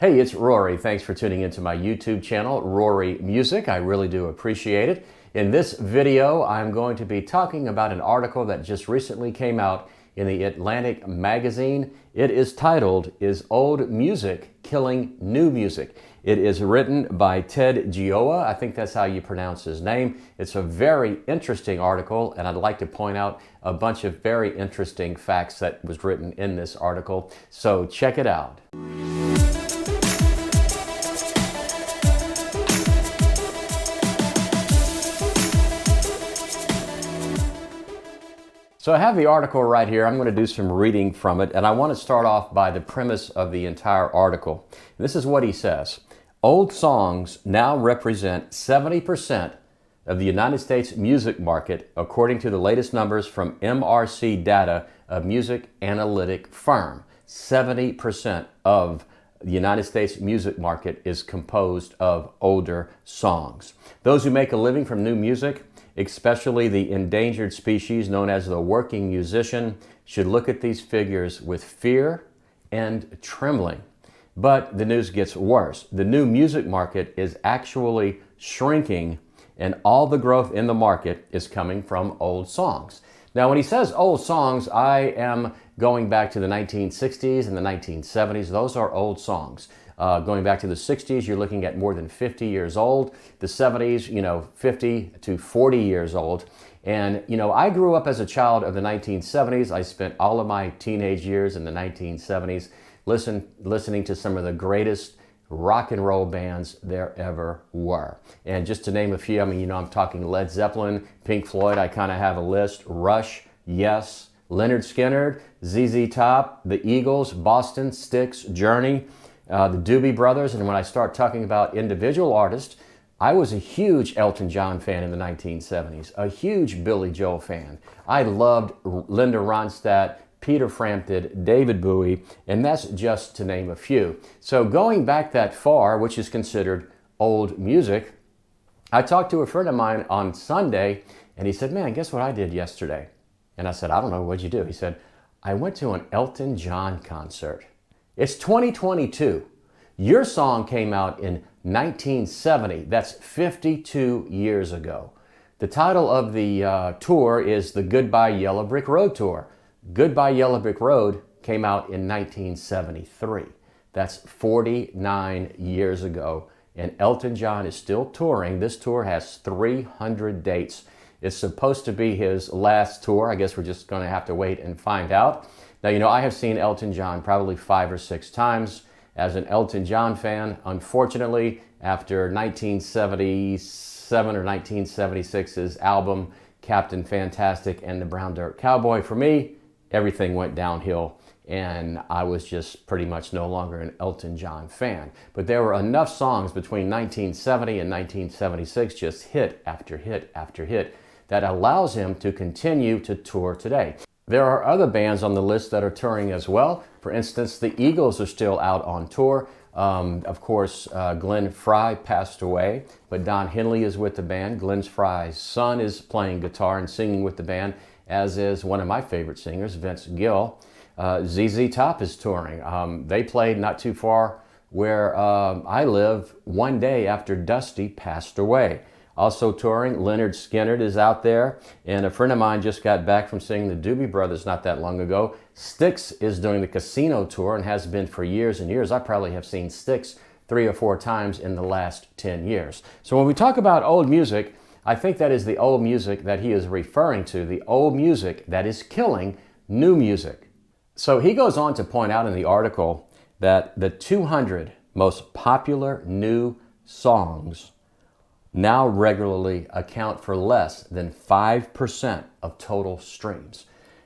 Hey, it's Rory. Thanks for tuning into my YouTube channel, Rory Music. I really do appreciate it. In this video, I'm going to be talking about an article that just recently came out in the Atlantic magazine. It is titled, "Is Old Music Killing New Music?" It is written by Ted Gioia. I think that's how you pronounce his name. It's a very interesting article, and I'd like to point out a bunch of very interesting facts that was written in this article. So check it out. So I have the article right here. I'm going to do some reading from it, and I want to start off by the premise of the entire article. This is what he says. Old songs now represent 70% of the United States music market, according to the latest numbers from MRC data, a music analytic firm. 70% of the United States music market is composed of older songs. Those who make a living from new music, especially the endangered species known as the working musician, should look at these figures with fear and trembling. But the news gets worse. The new music market is actually shrinking, and all the growth in the market is coming from old songs. Now, when he says old songs, I am going back to the 1960s and the 1970s. Those are old songs. Going back to the 60s, you're looking at more than 50 years old. The 70s, 50 to 40 years old. And, I grew up as a child of the 1970s. I spent all of my teenage years in the 1970s listening to some of the greatest rock and roll bands there ever were. And just to name a few, I'm talking Led Zeppelin, Pink Floyd, I kind of have a list, Rush, Yes, Leonard Skinner, ZZ Top, the Eagles, Boston, Styx, Journey, the Doobie Brothers. And when I start talking about individual artists, I was a huge Elton John fan in the 1970s, a huge Billy Joel fan. I loved Linda Ronstadt, Peter Frampton, David Bowie, and that's just to name a few. So going back that far, which is considered old music, I talked to a friend of mine on Sunday, and he said, "Man, guess what I did yesterday?" And I said, "I don't know, what'd you do?" He said, "I went to an Elton John concert." It's 2022. Your song came out in 1970. That's 52 years ago. The title of the tour is the Goodbye Yellow Brick Road Tour. Goodbye Yellow Brick Road came out in 1973. That's 49 years ago. And Elton John is still touring. This tour has 300 dates. It's supposed to be his last tour. I guess we're just going to have to wait and find out. Now, I have seen Elton John probably 5 or 6 times. As an Elton John fan, unfortunately, after 1977 or 1976's album, Captain Fantastic and the Brown Dirt Cowboy, for me, everything went downhill, and I was just pretty much no longer an Elton John fan. But there were enough songs between 1970 and 1976, just hit after hit after hit, that allows him to continue to tour today. There are other bands on the list that are touring as well. For instance, the Eagles are still out on tour. Of course, Glenn Frey passed away, but Don Henley is with the band. Glenn Frey's son is playing guitar and singing with the band, as is one of my favorite singers, Vince Gill. ZZ Top is touring. They played not too far where I live one day after Dusty passed away. Also touring, Leonard Skinner is out there, and a friend of mine just got back from seeing the Doobie Brothers not that long ago. Styx is doing the Casino Tour and has been for years and years. I probably have seen Styx 3 or 4 times in the last 10 years. So when we talk about old music, I think that is the old music that he is referring to, the old music that is killing new music. So he goes on to point out in the article that the 200 most popular new songs now regularly account for less than 5% of total streams.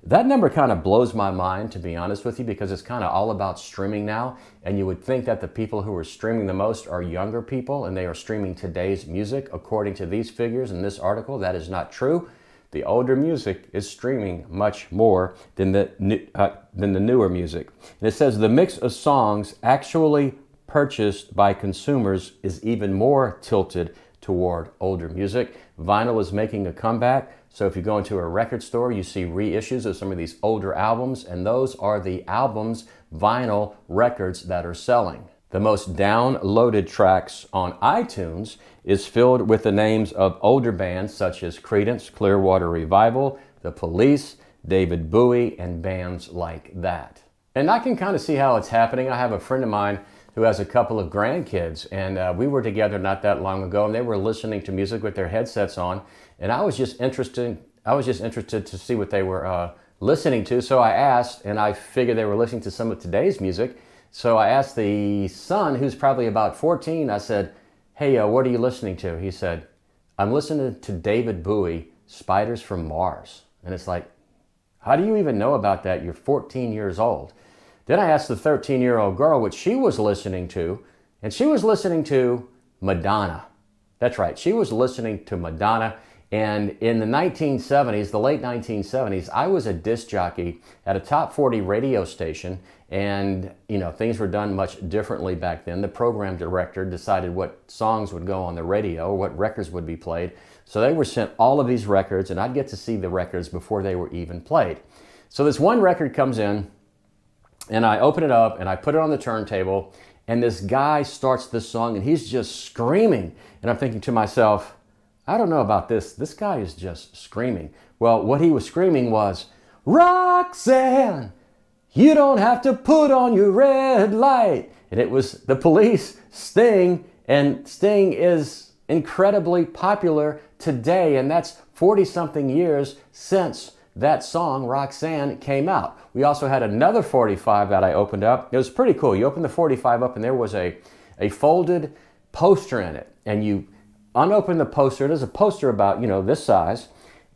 That number kind of blows my mind, to be honest with you, because it's kind of all about streaming now, and you would think that the people who are streaming the most are younger people, and they are streaming today's music. According to these figures in this article, that is not true. The older music is streaming much more than the newer music. And it says the mix of songs actually purchased by consumers is even more tilted toward older music. Vinyl is making a comeback. So if you go into a record store, you see reissues of some of these older albums, and those are the albums, vinyl records that are selling. The most downloaded tracks on iTunes is filled with the names of older bands such as Creedence Clearwater Revival, The Police, David Bowie, and bands like that. And I can kind of see how it's happening. I have a friend of mine who has a couple of grandkids, and we were together not that long ago, and they were listening to music with their headsets on, and I was just interested to see what they were listening to. So I asked, and I figured they were listening to some of today's music. So I asked the son, who's probably about 14, I said, hey, what are you listening to? He said, I'm listening to David Bowie, Spiders from Mars. And it's like, how do you even know about that? You're 14 years old. Then I asked the 13-year-old girl what she was listening to, and she was listening to Madonna. That's right, she was listening to Madonna. And in the 1970s, the late 1970s, I was a disc jockey at a top 40 radio station, and things were done much differently back then. The program director decided what songs would go on the radio, or what records would be played. So they were sent all of these records, and I'd get to see the records before they were even played. So this one record comes in, and I open it up, and I put it on the turntable, and this guy starts this song, and he's just screaming. And I'm thinking to myself, I don't know about this. This guy is just screaming. Well, what he was screaming was, Roxanne, you don't have to put on your red light. And it was The Police, Sting, and Sting is incredibly popular today, and that's 40-something years since that song, Roxanne, came out. We also had another 45 that I opened up. It was pretty cool. You open the 45 up, and there was a folded poster in it, and you unopen the poster. There's a poster about, this size,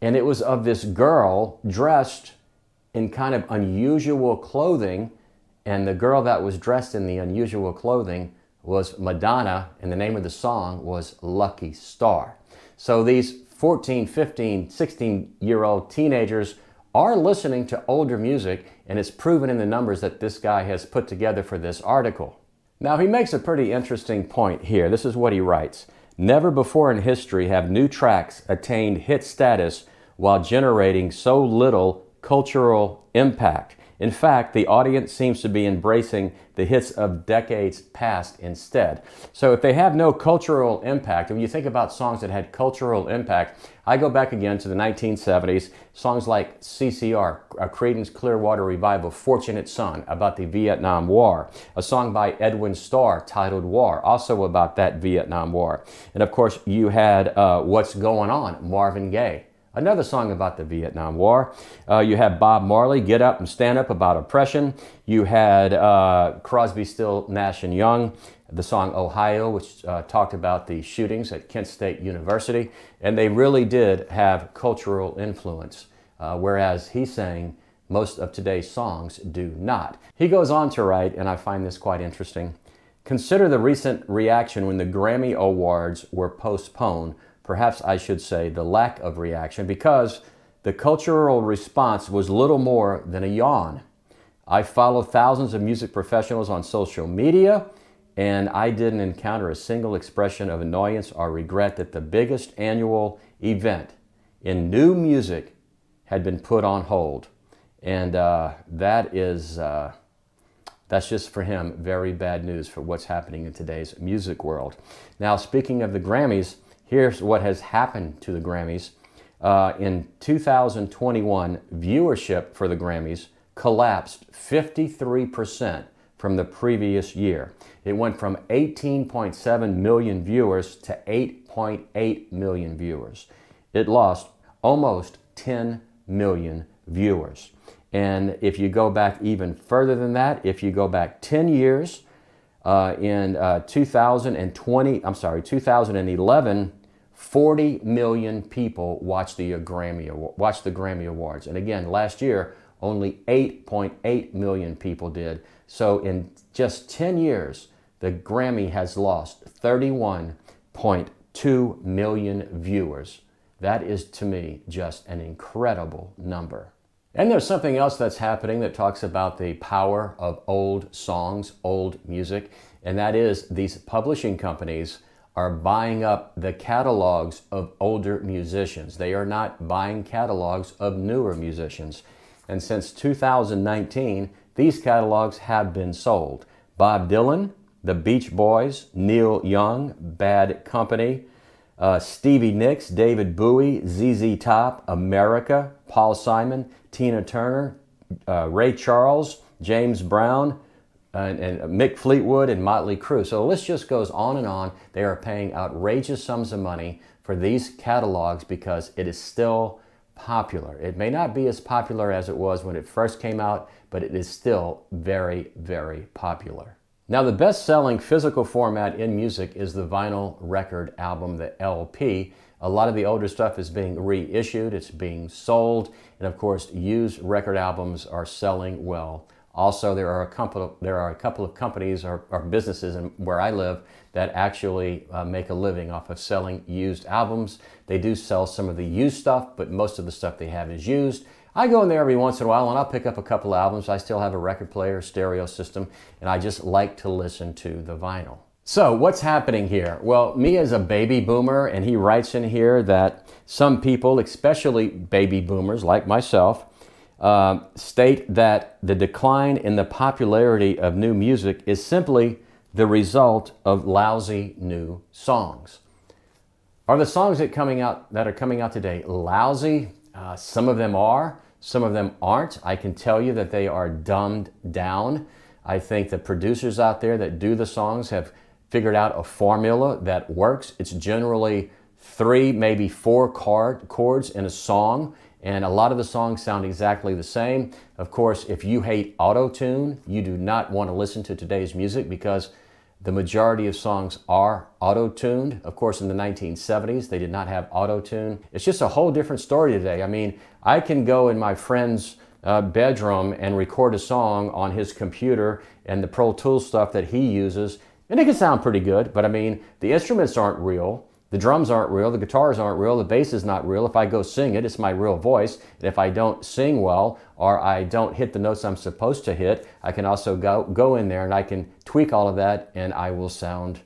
and it was of this girl dressed in kind of unusual clothing, and the girl that was dressed in the unusual clothing was Madonna, and the name of the song was Lucky Star. So these 14, 15, 16-year-old teenagers are listening to older music, and it's proven in the numbers that this guy has put together for this article. Now, he makes a pretty interesting point here. This is what he writes. Never before in history have new tracks attained hit status while generating so little cultural impact. In fact, the audience seems to be embracing the hits of decades past instead. So if they have no cultural impact, when you think about songs that had cultural impact, I go back again to the 1970s, songs like CCR, Creedence Clearwater Revival, Fortunate Son, about the Vietnam War. A song by Edwin Starr titled War, also about that Vietnam War. And of course, you had What's Going On, Marvin Gaye. Another song about the Vietnam War. You had Bob Marley, Get Up and Stand Up, about oppression. You had Crosby, Still, Nash and Young, the song Ohio, which talked about the shootings at Kent State University. And they really did have cultural influence, whereas he's saying most of today's songs do not. He goes on to write, and I find this quite interesting, consider the recent reaction when the Grammy Awards were postponed. Perhaps I should say the lack of reaction, because the cultural response was little more than a yawn. I follow thousands of music professionals on social media, and I didn't encounter a single expression of annoyance or regret that the biggest annual event in new music had been put on hold. And that's just for him very bad news for what's happening in today's music world. Now, speaking of the Grammys, here's what has happened to the Grammys. In 2021, viewership for the Grammys collapsed 53% from the previous year. It went from 18.7 million viewers to 8.8 million viewers. It lost almost 10 million viewers. And if you go back even further than that, if you go back 10 years, in 2011, 40 million people watched the Grammy Awards. And again, last year, only 8.8 million people did. So in just 10 years, the Grammy has lost 31.2 million viewers. That is, to me, just an incredible number. And there's something else that's happening that talks about the power of old songs, old music, and that is these publishing companies are buying up the catalogs of older musicians. They are not buying catalogs of newer musicians. And since 2019, these catalogs have been sold. Bob Dylan, The Beach Boys, Neil Young, Bad Company, Stevie Nicks, David Bowie, ZZ Top, America, Paul Simon, Tina Turner, Ray Charles, James Brown, and Mick Fleetwood, and Motley Crue. So the list just goes on and on. They are paying outrageous sums of money for these catalogs because it is still popular. It may not be as popular as it was when it first came out, but it is still very, very popular. Now, the best-selling physical format in music is the vinyl record album, the LP. A lot of the older stuff is being reissued, it's being sold, and of course, used record albums are selling well. Also, there are a couple of companies or businesses where I live that actually make a living off of selling used albums. They do sell some of the used stuff, but most of the stuff they have is used. I go in there every once in a while and I'll pick up a couple albums. I still have a record player, stereo system, and I just like to listen to the vinyl. So what's happening here? Well, me as a baby boomer, and he writes in here that some people, especially baby boomers like myself, state that the decline in the popularity of new music is simply the result of lousy new songs. Are the songs that are coming out today lousy? Some of them are, some of them aren't. I can tell you that they are dumbed down. I think the producers out there that do the songs have figured out a formula that works. It's generally 3, maybe 4 chords in a song, and a lot of the songs sound exactly the same. Of course, if you hate auto-tune, you do not want to listen to today's music because the majority of songs are auto-tuned. Of course, in the 1970s, they did not have auto-tune. It's just a whole different story today. I mean, I can go in my friend's bedroom and record a song on his computer and the Pro Tools stuff that he uses, and it can sound pretty good, but I mean, the instruments aren't real. The drums aren't real, the guitars aren't real, the bass is not real. If I go sing it, it's my real voice. And if I don't sing well or I don't hit the notes I'm supposed to hit, I can also go in there and I can tweak all of that and I will sound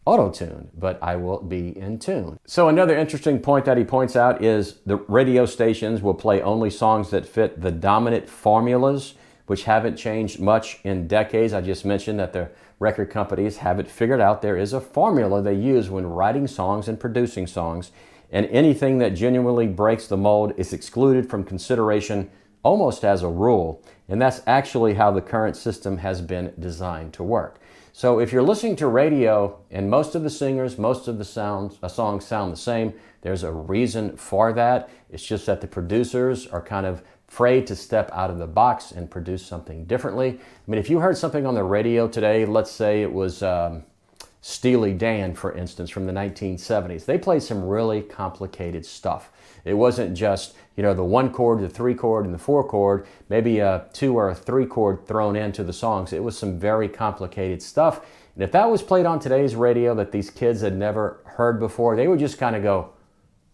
auto-tuned, but I will be in tune. So another interesting point that he points out is the radio stations will play only songs that fit the dominant formulas, which haven't changed much in decades. I just mentioned that the record companies have it figured out. There is a formula they use when writing songs and producing songs, and anything that genuinely breaks the mold is excluded from consideration almost as a rule. And that's actually how the current system has been designed to work. So if you're listening to radio and most of the singers, most of the songs sound the same, there's a reason for that. It's just that the producers are kind of afraid to step out of the box and produce something differently. I mean, if you heard something on the radio today, let's say it was Steely Dan, for instance, from the 1970s, they played some really complicated stuff. It wasn't just, the 1 chord, the 3 chord, and the 4 chord, maybe a 2 or a 3 chord thrown into the songs. It was some very complicated stuff. And if that was played on today's radio that these kids had never heard before, they would just kind of go,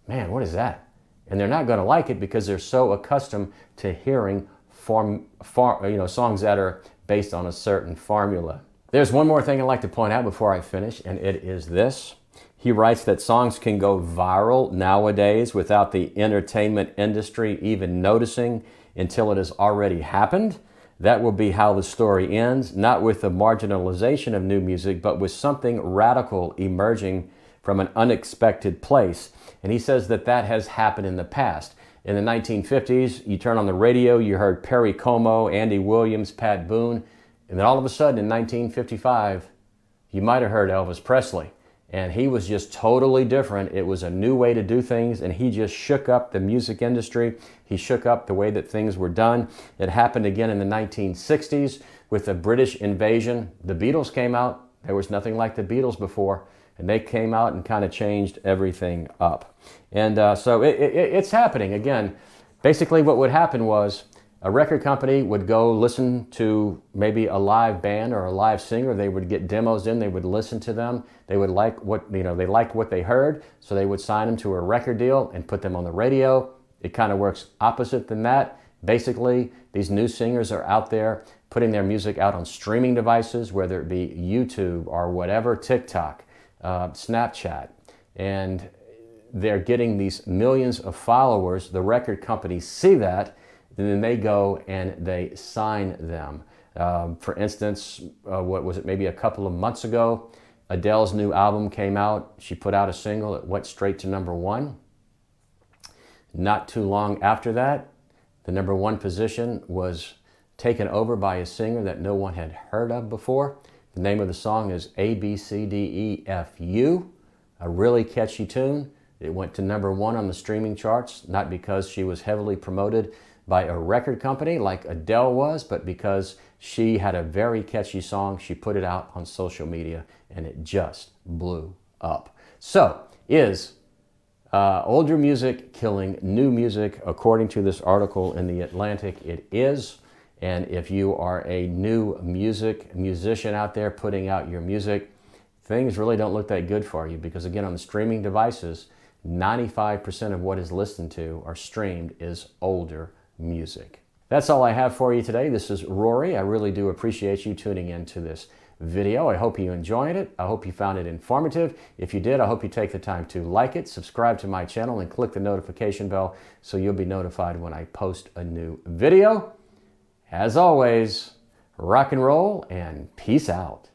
man, what is that? And they're not going to like it because they're so accustomed to hearing songs that are based on a certain formula. There's one more thing I'd like to point out before I finish, and it is this. He writes that songs can go viral nowadays without the entertainment industry even noticing until it has already happened. That will be how the story ends, not with the marginalization of new music, but with something radical emerging from an unexpected place. And he says that that has happened in the past. In the 1950s, you turn on the radio, you heard Perry Como, Andy Williams, Pat Boone, and then all of a sudden in 1955, you might have heard Elvis Presley. And he was just totally different. It was a new way to do things, and he just shook up the music industry. He shook up the way that things were done. It happened again in the 1960s with the British invasion. The Beatles came out. There was nothing like the Beatles before. And they came out and kind of changed everything up. And so it's happening. Again, basically what would happen was a record company would go listen to maybe a live band or a live singer. They would get demos in. They would listen to them. They would like they liked what they heard. So they would sign them to a record deal and put them on the radio. It kind of works opposite than that. Basically, these new singers are out there putting their music out on streaming devices, whether it be YouTube or whatever, TikTok. Snapchat, and they're getting these millions of followers. The record companies see that, and then they go and they sign them. For instance, what was it, maybe a couple of months ago, Adele's new album came out. She put out a single. It went straight to #1. Not too long after that, the #1 position was taken over by a singer that no one had heard of before. The name of the song is ABCDEFU, a really catchy tune. It went to #1 on the streaming charts, not because she was heavily promoted by a record company like Adele was, but because she had a very catchy song. She put it out on social media and it just blew up. So, is older music killing new music? According to this article in The Atlantic, it is. And if you are a new musician out there putting out your music, things really don't look that good for you, because again, on the streaming devices, 95% of what is listened to or streamed is older music. That's all I have for you today. This is Rory. I really do appreciate you tuning into this video. I hope you enjoyed it. I hope you found it informative. If you did, I hope you take the time to like it, subscribe to my channel, and click the notification bell so you'll be notified when I post a new video. As always, rock and roll and peace out.